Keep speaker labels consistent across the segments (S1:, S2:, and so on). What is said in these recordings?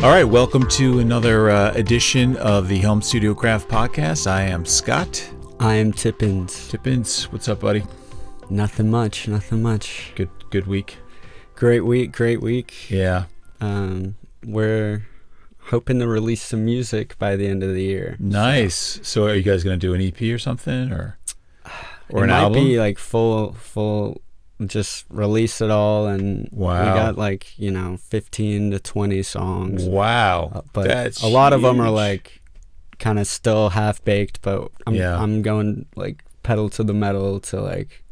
S1: All right, welcome to another edition of the Home Studio Craft Podcast. I am Scott.
S2: I am Tippens.
S1: Tippens, what's up, buddy?
S2: Nothing much.
S1: Good week.
S2: Great week.
S1: Yeah.
S2: We're hoping to release some music by the end of the year.
S1: Nice. So are you guys going to do an EP or something, or
S2: an
S1: album?
S2: It might be like full, just release it all, and
S1: wow.
S2: we got 15 to 20 songs.
S1: Wow.
S2: But
S1: that's
S2: a lot of them are
S1: huge.
S2: like kind of still half baked, but I'm going like pedal to the metal to like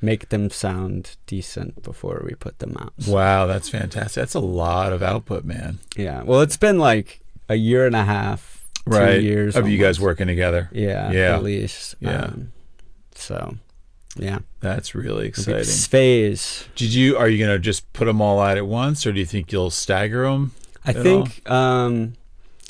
S2: make them sound decent before we put them out.
S1: Wow, that's fantastic. That's a lot of output, man.
S2: Yeah. Well, it's been like a year and a half,
S1: Right.
S2: 2 years
S1: of you guys
S2: almost.
S1: working together.
S2: Yeah. At least.
S1: Yeah.
S2: So, yeah.
S1: That's really exciting.
S2: Phase.
S1: Are you going to just put them all out at once, or do you think you'll stagger them?
S2: I think,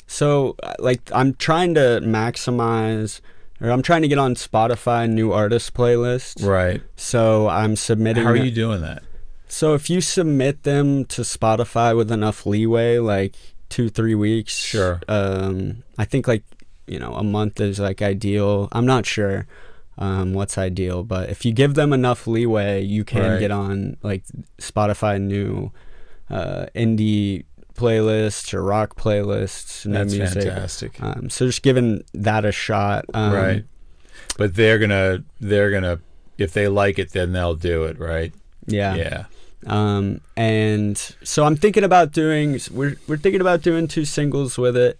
S2: so like I'm trying to maximize, or I'm trying to get on Spotify new artist playlists.
S1: Right.
S2: So I'm submitting.
S1: How are you doing that?
S2: So if you submit them to Spotify with enough leeway, like 2-3 weeks.
S1: Sure.
S2: I think a month is like ideal. I'm not sure what's ideal, but if you give them enough leeway, you can get on like Spotify new indie playlists or rock playlists.
S1: That's
S2: music.
S1: fantastic.
S2: So just giving that a shot.
S1: Right. But they're gonna if they like it, then they'll do it, right?
S2: Yeah.
S1: Yeah.
S2: And so I'm thinking about doing. We're thinking about doing 2 singles with it.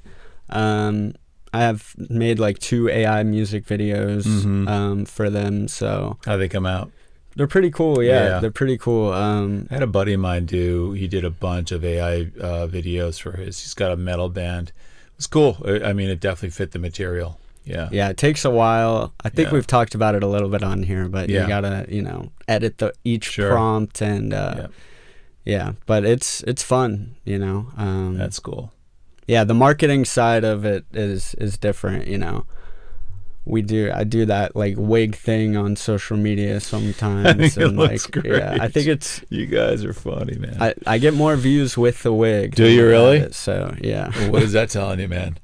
S2: I have made like 2 AI music videos for them. So
S1: How they come out?
S2: they're pretty cool. Yeah. They're pretty cool.
S1: I had a buddy of mine he did a bunch of AI videos for he's got a metal band. It was cool. I mean, it definitely fit the material. Yeah.
S2: Yeah, it takes a while. I think we've talked about it a little bit on here, but you gotta, edit each prompt and but it's fun,
S1: That's cool.
S2: Yeah, the marketing side of it is different, I do that like wig thing on social media sometimes.
S1: I think
S2: and
S1: it looks great.
S2: Yeah, I think it's
S1: You guys are funny, man.
S2: I get more views with the wig.
S1: Do you really?
S2: So yeah.
S1: Well, what is that telling you, man?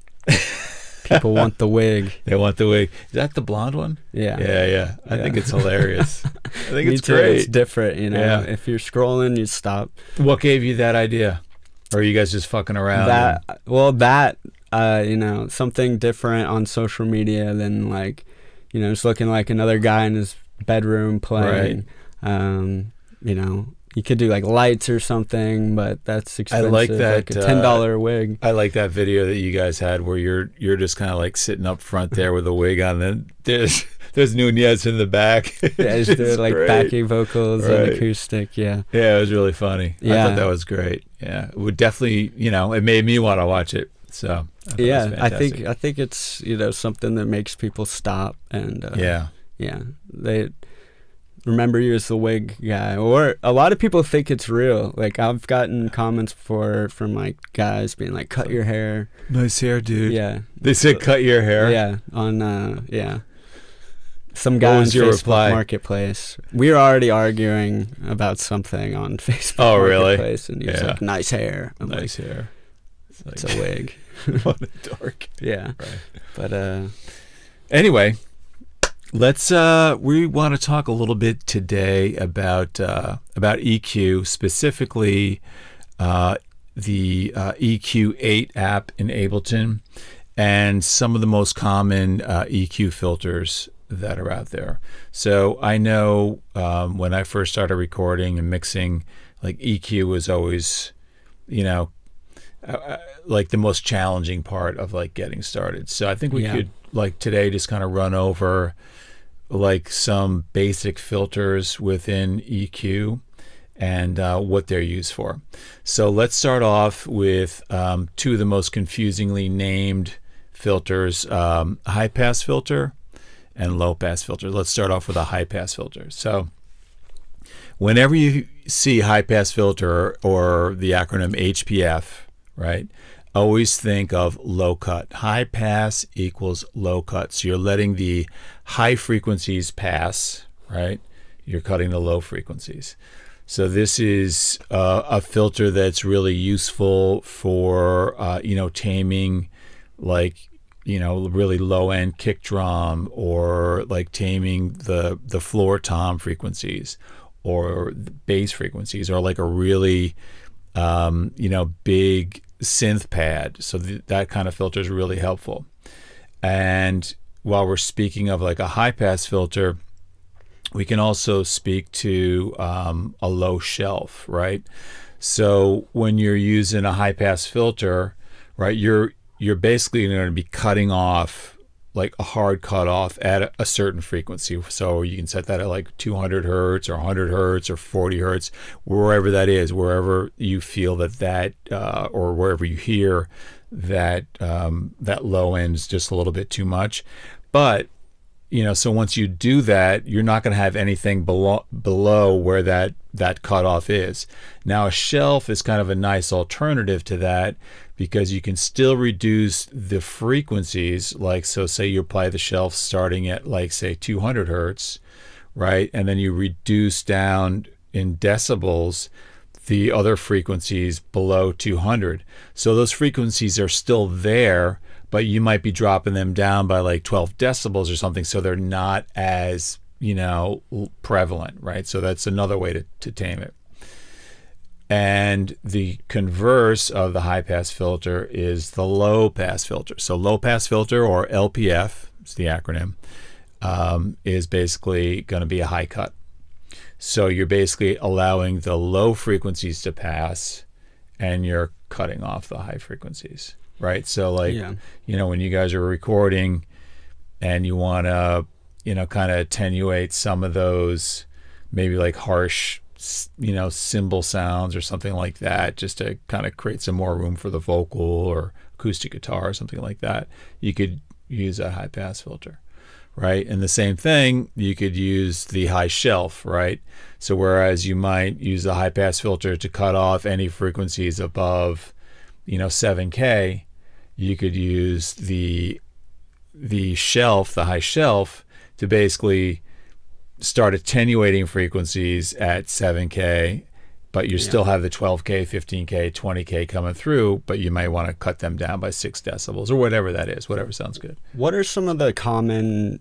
S2: People want the wig.
S1: They want the wig. Is that the blonde one?
S2: Yeah.
S1: Yeah. I think it's hilarious. I think
S2: Me
S1: it's
S2: too.
S1: great.
S2: It's different,
S1: Yeah.
S2: If you're scrolling, you stop.
S1: What gave you that idea? Or are you guys just fucking around?
S2: Something different on social media than just looking like another guy in his bedroom playing.
S1: Right.
S2: You could do like lights or something, but that's expensive.
S1: I like that.
S2: Like a $10 wig.
S1: I like that video that you guys had where you're just kind of like sitting up front there with a wig on. Then there's Nunez in the back.
S2: Yeah, just do like
S1: great.
S2: backing vocals and acoustic. Yeah.
S1: Yeah, it was really funny.
S2: Yeah.
S1: I thought that was great. Yeah, it would definitely. It made me want to watch it. So
S2: I think it's something that makes people stop and they remember you as the wig guy. Or a lot of people think it's real. Like I've gotten comments before from like guys being like, "Cut your hair."
S1: Nice hair, dude.
S2: Yeah.
S1: They said, "Cut your hair."
S2: Yeah. On some guy on
S1: your
S2: Facebook
S1: reply?
S2: Marketplace. We were already arguing about something on Facebook
S1: Oh, really?
S2: Marketplace, and he was like, "Nice hair." I'm
S1: Nice
S2: like,
S1: hair.
S2: It's a wig.
S1: What a dork.
S2: Yeah.
S1: Right.
S2: But
S1: Anyway, we want to talk a little bit today about EQ, specifically the EQ8 app in Ableton and some of the most common EQ filters that are out there. So I know when I first started recording and mixing, like EQ was always, like the most challenging part of like getting started. So I think we could like today just kind of run over like some basic filters within EQ and what they're used for. So let's start off with 2 of the most confusingly named filters, high pass filter and low pass filter. Let's start off with a high pass filter. So whenever you see high pass filter or the acronym HPF, right, always think of low cut. High pass equals low cut. So you're letting the high frequencies pass, right? You're cutting the low frequencies. So this is a filter that's really useful for taming like really low end kick drum, or like taming the floor tom frequencies or the bass frequencies, or like a really big synth pad. So that kind of filter is really helpful. And while we're speaking of like a high pass filter, we can also speak to a low shelf, right? So when you're using a high pass filter, right, you're basically going to be cutting off like a hard cutoff at a certain frequency. So you can set that at like 200 hertz or 100 hertz or 40 hertz, wherever that is, wherever you feel that or wherever you hear that that low end is just a little bit too much. But so once you do that, you're not going to have anything below where that cutoff is. Now, a shelf is kind of a nice alternative to that, because you can still reduce the frequencies. Like, so say you apply the shelf starting at like, say, 200 hertz, right? And then you reduce down in decibels the other frequencies below 200. So those frequencies are still there, but you might be dropping them down by like 12 decibels or something, so they're not as, prevalent, right? So that's another way to tame it. And the converse of the high pass filter is the low pass filter. So low pass filter, or LPF, is the acronym, is basically going to be a high cut. So you're basically allowing the low frequencies to pass, and you're cutting off the high frequencies. Right. So like, when you guys are recording and you want to, kind of attenuate some of those maybe like harsh, cymbal sounds or something like that, just to kind of create some more room for the vocal or acoustic guitar or something like that, you could use a high pass filter. Right. And the same thing, you could use the high shelf. Right. So whereas you might use the high pass filter to cut off any frequencies above, 7K, you could use the shelf, the high shelf, to basically start attenuating frequencies at 7K, but you still have the 12K, 15K, 20K coming through, but you might want to cut them down by 6 decibels or whatever that is, whatever sounds good.
S2: What are some of the common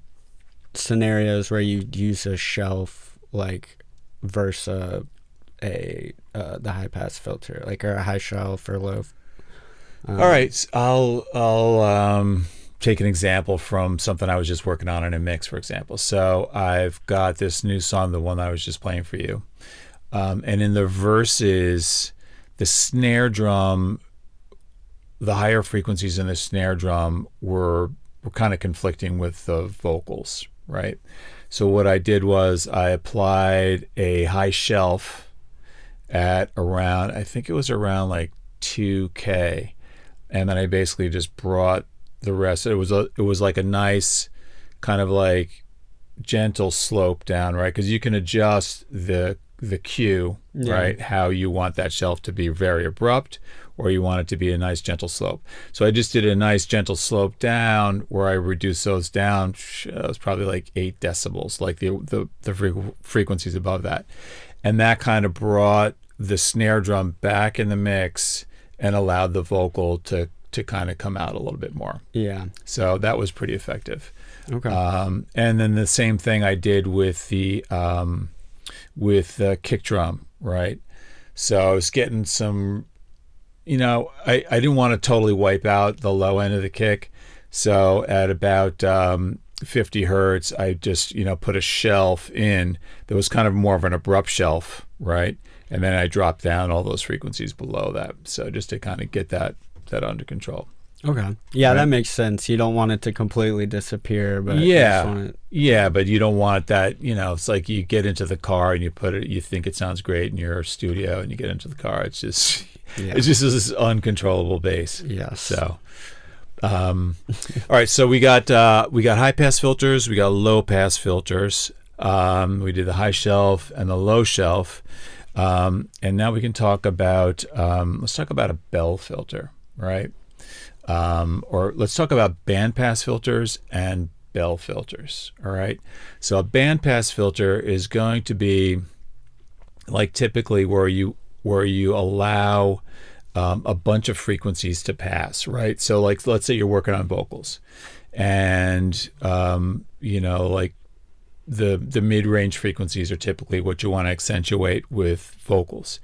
S2: scenarios where you use a shelf like versus the high pass filter, like a high shelf or low?
S1: All right, I'll take an example from something I was just working on in a mix, for example. So I've got this new song, the one I was just playing for you, and in the verses, the snare drum, the higher frequencies in the snare drum were kind of conflicting with the vocals, right? So what I did was I applied a high shelf at around, I think it was around like 2K. And then I basically just brought the rest. It was like a nice kind of like gentle slope down, right? Because you can adjust the cue, right? How you want that shelf to be very abrupt, or you want it to be a nice gentle slope. So I just did a nice gentle slope down where I reduced those down. It was probably like 8 decibels, like the frequencies above that. And that kind of brought the snare drum back in the mix and allowed the vocal to kind of come out a little bit more. Yeah. So that was pretty effective. Okay. And then the same thing I did with the kick drum, right? So I was getting some, I didn't want to totally wipe out the low end of the kick. So at about 50 hertz, I just, put a shelf in that was kind of more of an abrupt shelf, right? And then I dropped down all those frequencies below that. So just to kind of get that under control.
S2: Okay. Yeah, right? That makes sense. You don't want it to completely disappear, but
S1: yeah, but you don't want that, it's like you get into the car and you put it, you think it sounds great in your studio, and you get into the car, it's just this uncontrollable bass.
S2: Yes.
S1: So all right, so we got high pass filters, we got low pass filters. We did the high shelf and the low shelf. And now we can talk about let's talk about a bell filter, right? Or let's talk about bandpass filters and bell filters. All right. So a bandpass filter is going to be like typically where you allow a bunch of frequencies to pass, right? So like let's say you're working on vocals, and like the mid-range frequencies are typically what you want to accentuate with vocals.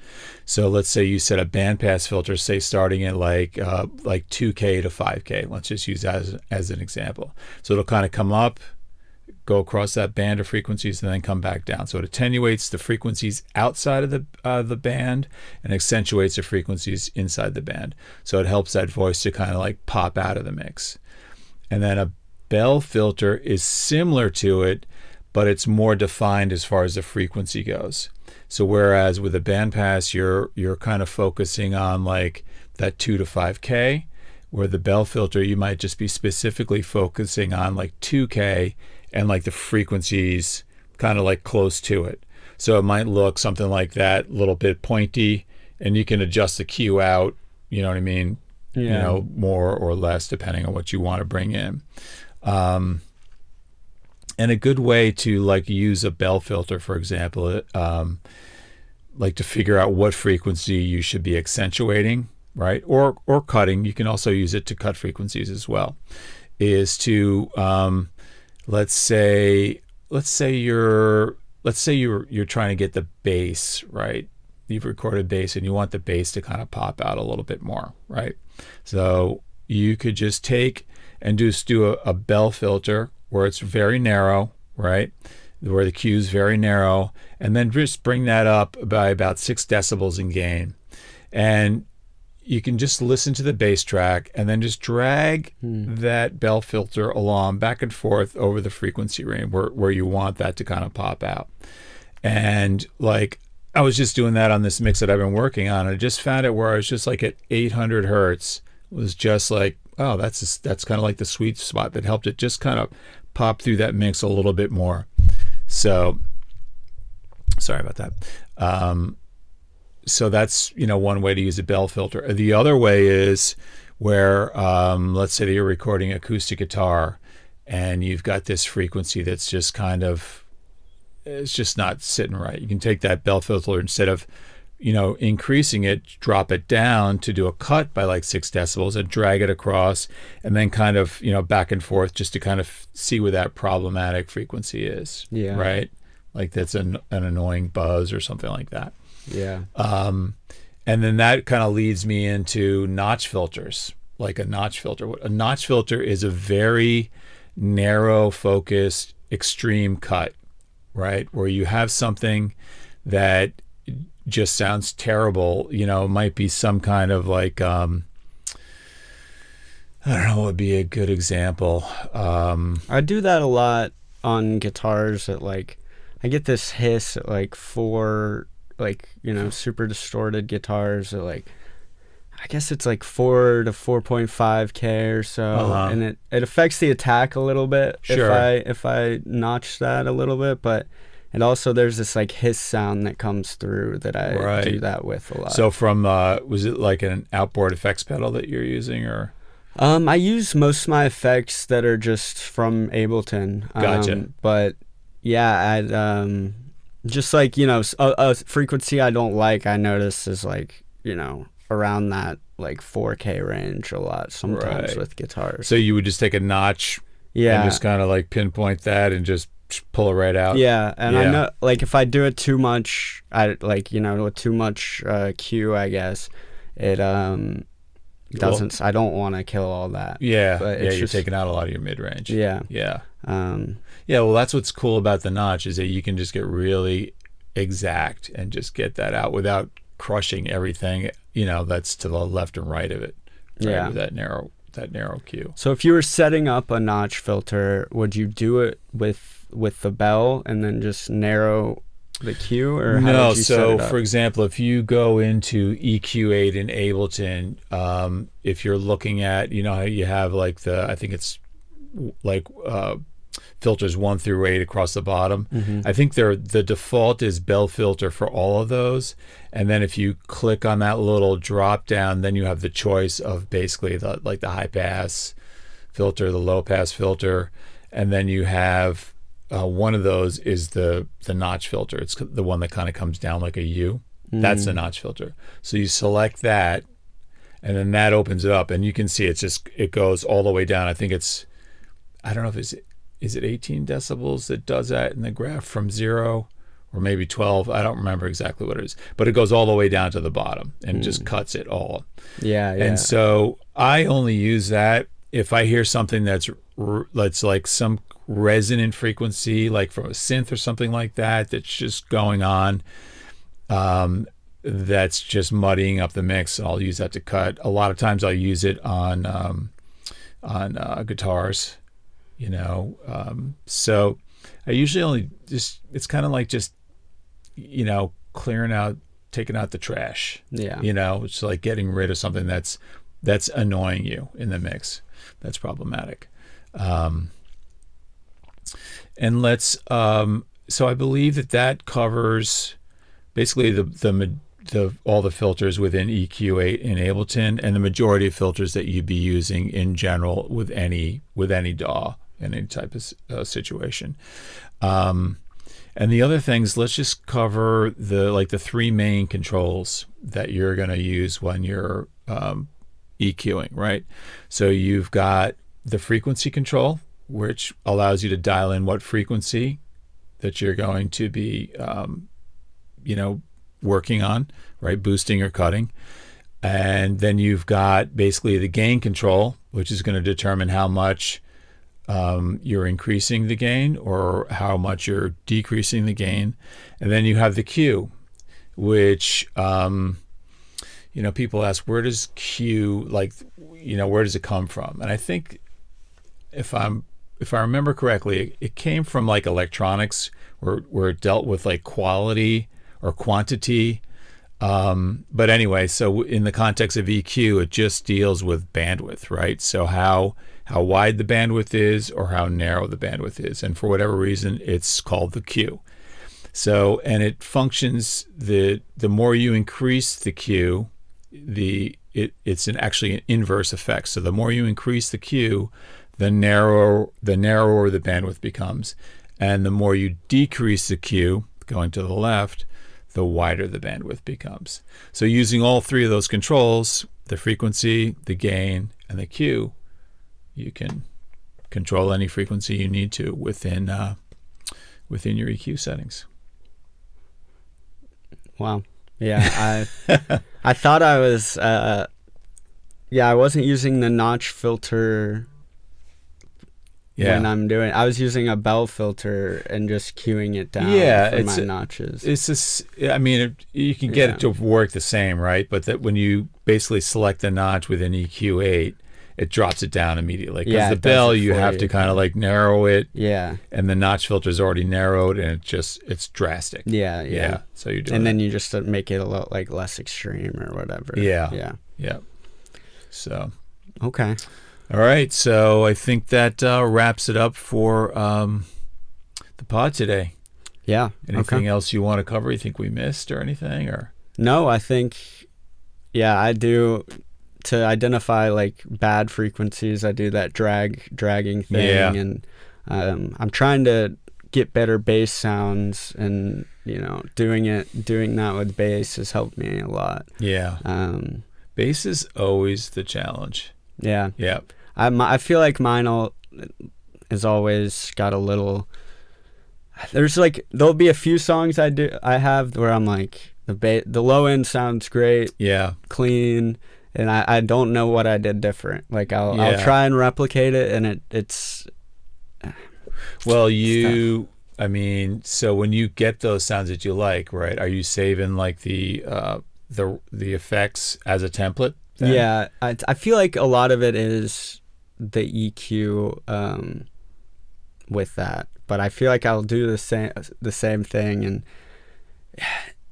S1: So let's say you set a bandpass filter, say starting at like 2K to 5K. Let's just use that as an example. So it'll kind of come up, go across that band of frequencies, and then come back down. So it attenuates the frequencies outside of the band and accentuates the frequencies inside the band. So it helps that voice to kind of like pop out of the mix. And then a bell filter is similar to it, but it's more defined as far as the frequency goes. So whereas with a bandpass, you're kind of focusing on like that 2 to 5K, where the bell filter, you might just be specifically focusing on like 2K and like the frequencies kind of like close to it. So it might look something like that, a little bit pointy, and you can adjust the Q out, you know what I mean?
S2: Yeah.
S1: More or less depending on what you want to bring in. And a good way to like use a bell filter, for example, like to figure out what frequency you should be accentuating, right? Or cutting. You can also use it to cut frequencies as well. Is to let's say you're trying to get the bass, right? You've recorded bass and you want the bass to kind of pop out a little bit more, right? So you could just take and just do a bell filter where it's very narrow, right? Where the Q is very narrow, and then just bring that up by about 6 decibels in gain. And you can just listen to the bass track and then just drag that bell filter along back and forth over the frequency range where you want that to kind of pop out. And like, I was just doing that on this mix that I've been working on. I just found it where I was just like at 800 hertz, was just like, oh, that's kind of like the sweet spot that helped it just kind of pop through that mix a little bit more. So sorry about that. So that's, one way to use a bell filter. The other way is where, let's say that you're recording acoustic guitar and you've got this frequency that's just kind of, it's just not sitting right. You can take that bell filter, instead of increasing it, drop it down to do a cut by like 6 decibels and drag it across, and then kind of, back and forth just to kind of see where that problematic frequency is. Yeah. Right? Like that's an annoying buzz or something like that.
S2: Yeah.
S1: And then that kind of leads me into notch filters, like a notch filter. A notch filter is a very narrow focused extreme cut, right? Where you have something that just sounds terrible, might be some kind of like, I don't know what would be a good example.
S2: I do that a lot on guitars at like, I get this hiss at like 4, like, super distorted guitars at like, I guess it's like 4 to 4.5K or so. And it affects the attack a little bit. Sure. If I notch that a little bit, but and also there's this like hiss sound that comes through that I do that with a lot.
S1: So from, was it like an outboard effects pedal that you're using, or?
S2: I use most of my effects that are just from Ableton.
S1: Gotcha.
S2: But yeah, I'd, just like, a frequency I don't like, I notice is like, around that like 4K range a lot sometimes with guitars.
S1: So you would just take a notch and just kind of like pinpoint that and just pull it right out.
S2: Yeah, and I know like if I do it too much, with too much Q, I guess it doesn't. I don't want to kill all that.
S1: Yeah,
S2: but
S1: you're taking out a lot of your mid range.
S2: Yeah,
S1: yeah, yeah. Well, that's what's cool about the notch, is that you can just get really exact and just get that out without crushing everything. That's to the left and right of it. Right,
S2: yeah,
S1: with that narrow Q.
S2: So if you were setting up a notch filter, would you do it with the bell and then just narrow the Q, or how
S1: no?
S2: Did you set it up?
S1: For example, if you go into EQ8 in Ableton, if you're looking at, how you have like I think it's like filters 1 through 8 across the bottom. I think the default is bell filter for all of those, and then if you click on that little drop down, then you have the choice of basically the high pass filter, the low pass filter, and then you have one of those is the notch filter. It's the one that kind of comes down like a U. That's the notch filter. So you select that, and then that opens it up, and you can see it goes all the way down. I think I don't know if is it 18 decibels that does that in the graph from 0, or maybe 12. I don't remember exactly what it is, but it goes all the way down to the bottom and just cuts it all.
S2: Yeah.
S1: And so I only use that if I hear something that's like some resonant frequency, like from a synth or something like that, that's just going on. That's just muddying up the mix. I'll use that to cut. A lot of times I'll use it on guitars, so I usually only it's kind of like just, taking out the trash.
S2: Yeah.
S1: It's like getting rid of something that's annoying you in the mix. That's problematic. And let's, so I believe that covers basically all the filters within EQ8 in Ableton, and the majority of filters that you'd be using in general with any DAW in any type of situation. And the other things, let's just cover the three main controls that you're going to use when you're EQing, right? So you've got the frequency control, which allows you to dial in what frequency that you're going to be, working on, right? Boosting or cutting. And then you've got basically the gain control, which is going to determine how much you're increasing the gain or how much you're decreasing the gain. And then you have the Q, which, people ask, where does Q, where does it come from? And I think if I remember correctly, it came from like electronics where it dealt with like quality or quantity. But anyway, so in the context of EQ, it just deals with bandwidth, right? So how wide the bandwidth is or how narrow the bandwidth is. And for whatever reason, it's called the Q. So, and it functions, the more you increase the Q, it's actually an inverse effect. So the more you increase the Q, the narrower the bandwidth becomes. And the more you decrease the Q, going to the left, the wider the bandwidth becomes. So using all three of those controls, the frequency, the gain, and the Q, you can control any frequency you need to within your EQ settings.
S2: Wow. Yeah, I thought I was I wasn't using the notch filter when I'm doing. I was using a bell filter and just cueing it down for my notches.
S1: You can get it to work the same, right? But that when you basically select the notch within EQ8, it drops it down immediately. Because the bell, you have to kind of like narrow it. Yeah. And the notch filter is already narrowed, and it's drastic. Yeah. So you do.
S2: And then you just make it a little like less extreme or whatever.
S1: Yeah. So.
S2: Okay.
S1: All right, so I think that wraps it up for the pod today.
S2: Yeah.
S1: Anything else you want to cover? You think we missed or anything? Or
S2: no, I think, I do. To identify like bad frequencies, I do that dragging thing, and I'm trying to get better bass sounds, and doing that with bass has helped me a lot. Yeah.
S1: Bass is always the challenge.
S2: Yeah. I feel like mine has always got a little. There'll be a few songs I have where I'm like the low end sounds great. Yeah. Clean. And I don't know what I did different. Like I'll try and replicate it, and it's.
S1: Well, so when you get those sounds that you like, right? Are you saving like the effects as a template then?
S2: Yeah, I feel like a lot of it is the EQ with that, but I feel like I'll do the same thing, and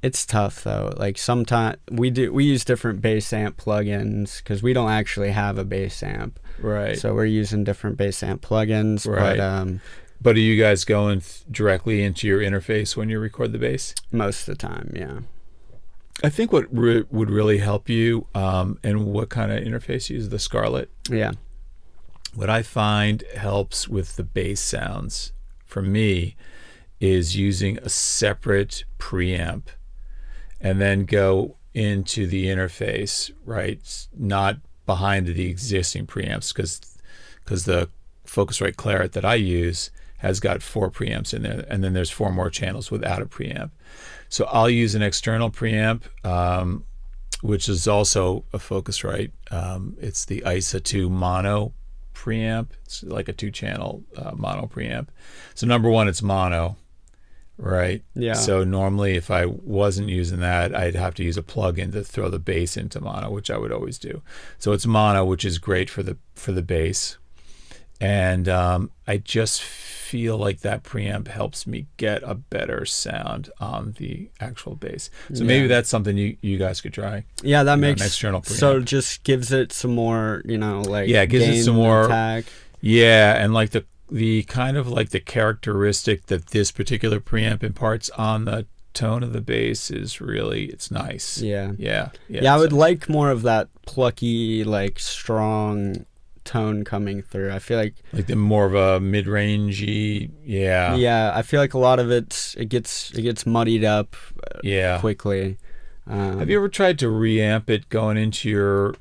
S2: it's tough though. Like sometimes we use different bass amp plugins because we don't actually have a bass amp, right? So we're using different bass amp plugins, right?
S1: But are you guys going directly into your interface when you record the bass?
S2: Most of the time, yeah.
S1: I think what would really help you, and what kind of interface you use, the Scarlett.
S2: Yeah.
S1: What I find helps with the bass sounds for me is using a separate preamp and then go into the interface, right? Not behind the existing preamps, because the Focusrite Claret that I use has got 4 preamps in there, and then there's 4 more channels without a preamp. So I'll use an external preamp, which is also a Focusrite. It's the ISA 2 mono preamp. It's like a 2-channel mono preamp. So number one, it's mono, right?
S2: Yeah.
S1: So normally if I wasn't using that, I'd have to use a plug-in to throw the bass into mono, which I would always do. So it's mono, which is great for the bass. And I just feel like that preamp helps me get a better sound on the actual bass. So maybe that's something you guys could try.
S2: Yeah, that makes
S1: an external preamp.
S2: So it just gives it some more, like
S1: it gives it some more
S2: attack.
S1: Yeah, and like the kind of like the characteristic that this particular preamp imparts on the tone of the bass is really, it's nice.
S2: Yeah.
S1: I
S2: would like more of that plucky, like strong tone coming through. I feel like
S1: the more of a mid-rangey.
S2: I feel like a lot of it gets muddied up quickly.
S1: Have you ever tried to reamp it going into your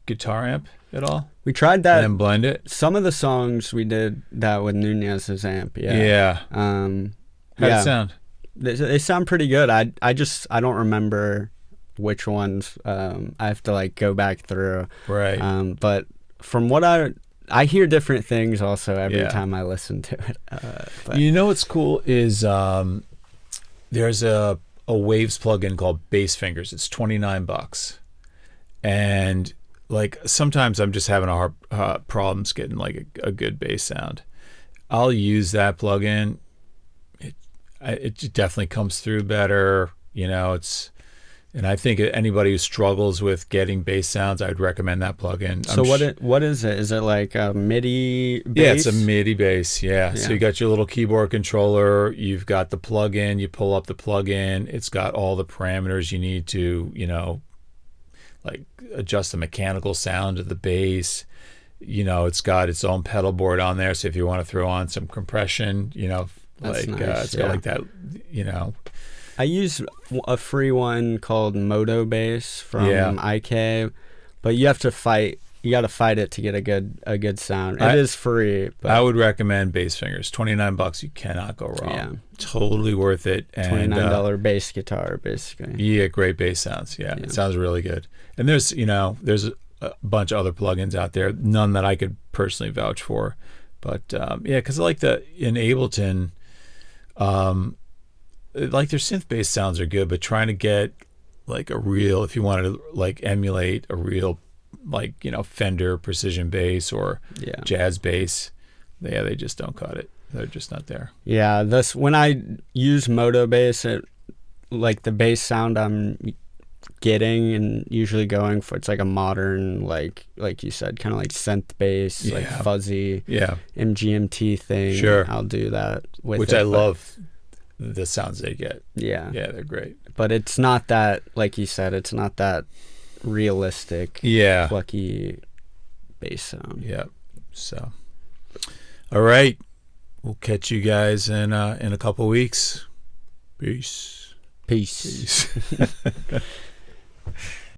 S1: guitar amp at all?
S2: We tried that
S1: and then blend it.
S2: Some of the songs we did that with Nunez's amp.
S1: How'd it sound?
S2: They sound pretty good. I don't remember which ones. I have to like go back through.
S1: Right.
S2: But from what I hear different things also every time I listen to it.
S1: You know what's cool is there's a Waves plugin called Bass Fingers. It's $29, and like sometimes I'm just having a hard problems getting like a good bass sound. I'll use that plugin. It definitely comes through better. And I think anybody who struggles with getting bass sounds, I'd recommend that plugin.
S2: So what is it? Is it like a MIDI bass?
S1: Yeah, it's a MIDI bass. Yeah. So you got your little keyboard controller. You've got the plugin. You pull up the plugin. It's got all the parameters you need to, like adjust the mechanical sound of the bass. It's got its own pedal board on there. So if you want to throw on some compression,
S2: That's nice.
S1: It's got like that,
S2: I use a free one called Moto Bass from IK, but you have to fight. You got to fight it to get a good sound. It is free. But
S1: I would recommend Bass Fingers. $29, you cannot go wrong.
S2: Yeah,
S1: totally worth it. And
S2: $29 bass guitar, basically.
S1: Yeah, great bass sounds. Yeah, it sounds really good. And there's a bunch of other plugins out there. None that I could personally vouch for, but because I like in Ableton. Like their synth bass sounds are good, but trying to get like if you wanted to like emulate a real like Fender precision bass or jazz bass, they just don't cut it. They're just not there.
S2: Yeah, when I use Moto Bass, like the bass sound I'm getting and usually going for, it's like a modern like you said, kind of like synth bass, like fuzzy MGMT thing.
S1: Sure,
S2: I'll do that with
S1: which I love. The sounds they get. Yeah, they're great.
S2: But it's not that, like you said, it's not that realistic, plucky bass sound.
S1: Yeah. So, all right, we'll catch you guys in a couple weeks. Peace.
S2: Peace.